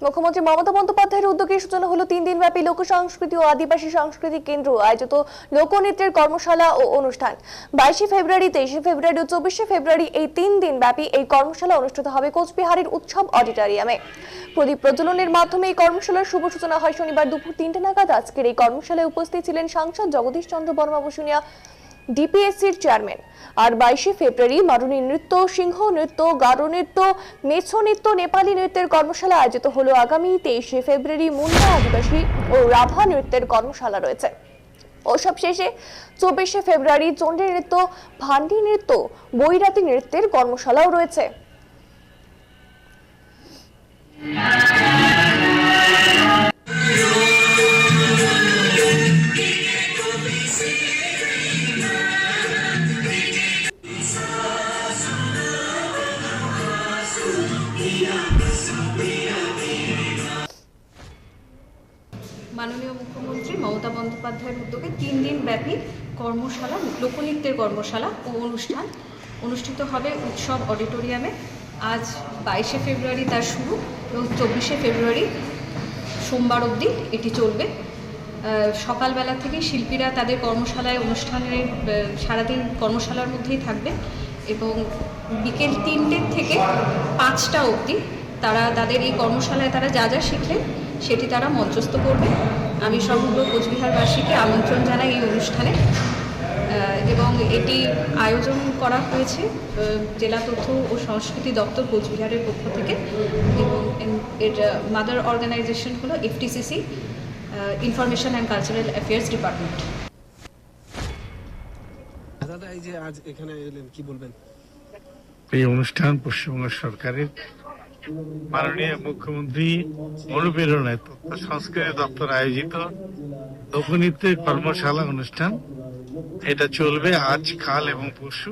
মুখ্যমন্ত্রী মমতা বন্দ্যোপাধ্যায়ের উদ্যোগে সূচনা হলো 3 দিনব্যাপী লোক সংস্কৃতি ও আদিবাসী সাংস্কৃতিক কেন্দ্র আয়োজিত লোকনৃত্যের কর্মশালা ও অনুষ্ঠান। 22 ফেব্রুয়ারি, 23 ফেব্রুয়ারি ও 24 ফেব্রুয়ারি এই 3 দিনব্যাপী এই কর্মশালা অনুষ্ঠিত হবে কোচবিহারের উৎসব অডিটোরিয়ামে। প্রদীপ প্রজ্বলনের মাধ্যমে এই কর্মশালার শুভ সূচনা হয় শনিবার দুপুর 3টে নাগাদ। আজকের এই কর্মশালায় উপস্থিত ছিলেন সাংসদ জগদীশ চন্দ্র বর্মা বসুনিয়া, ডিপিএসসির চেয়ারম্যান। আর 22 ফেব্রুয়ারি মারুনি নৃত্য, সিংহ নৃত্য, গারো নৃত্য, মেছো নৃত্য, নেপালি নৃত্যের কর্মশালা আয়োজিত হলো। আগামী 23 ফেব্রুয়ারি মুন্ডা আদিবাসী ও রাভা নৃত্যের কর্মশালা রয়েছে। ও সবশেষে 24 ফেব্রুয়ারি চণ্ডী নৃত্য, ভান্ডি নৃত্য, বৈরাতি নৃত্যের কর্মশালাও রয়েছে। মাননীয় মুখ্যমন্ত্রী মমতা বন্দ্যোপাধ্যায়ের উদ্যোগে 3 দিন ব্যাপী কর্মশালা, লোকনৃত্যের কর্মশালা ও অনুষ্ঠান অনুষ্ঠিত হবে উৎসব অডিটোরিয়ামে। আজ 22 ফেব্রুয়ারি তার শুরু এবং 24 ফেব্রুয়ারি সোমবার অবধি এটি চলবে। সকালবেলা থেকেই শিল্পীরা তাদের কর্মশালায় অনুষ্ঠানের সারাদিন কর্মশালার মধ্যেই থাকবে এবং বিকেল 3টে থেকে 5টা অবধি তারা তাদের এই কর্মশালায় তারা যা যা শিখলেন সেটি তারা মঞ্চস্থ করবে। আমি সমগ্র কোচবিহারবাসীকে আমন্ত্রণ জানাই এই অনুষ্ঠানে এবং এটি আয়োজন করা হয়েছে জেলা তথ্য ও সংস্কৃতি দপ্তর কোচবিহারের পক্ষ থেকে এবং এর মাদার অর্গানাইজেশন হলো FTCC, information and cultural affairs department. দাদা, এই যে আজ এখানে এলেন, কি বলবেন? এই অনুষ্ঠান পশ্চিমবঙ্গ সরকারের মাননীয় মুখ্যমন্ত্রী অনুপ্রেরণায় তথ্য সংস্কৃতি দপ্তর আয়োজিত লোকনৃত্যের কর্মশালা অনুষ্ঠান। এটা চলবে আজ, কাল এবং পরশু।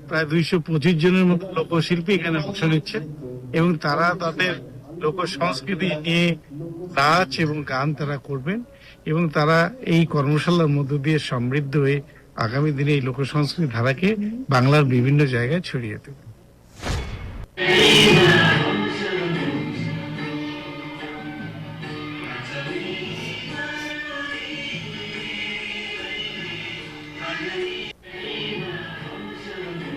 প্রায় 225 জনের মতো লোকশিল্পী এখানে অংশ নিচ্ছে এবং তারা তাদের লোক সংস্কৃতি নিয়ে নাচ এবং গান তারা করবেন এবং তারা এই কর্মশালার মধ্য দিয়ে সমৃদ্ধ হয়ে আগামী দিনে এই লোক সংস্কৃতি ধারাকে বাংলার বিভিন্ন জায়গায় ছড়িয়ে দেবে।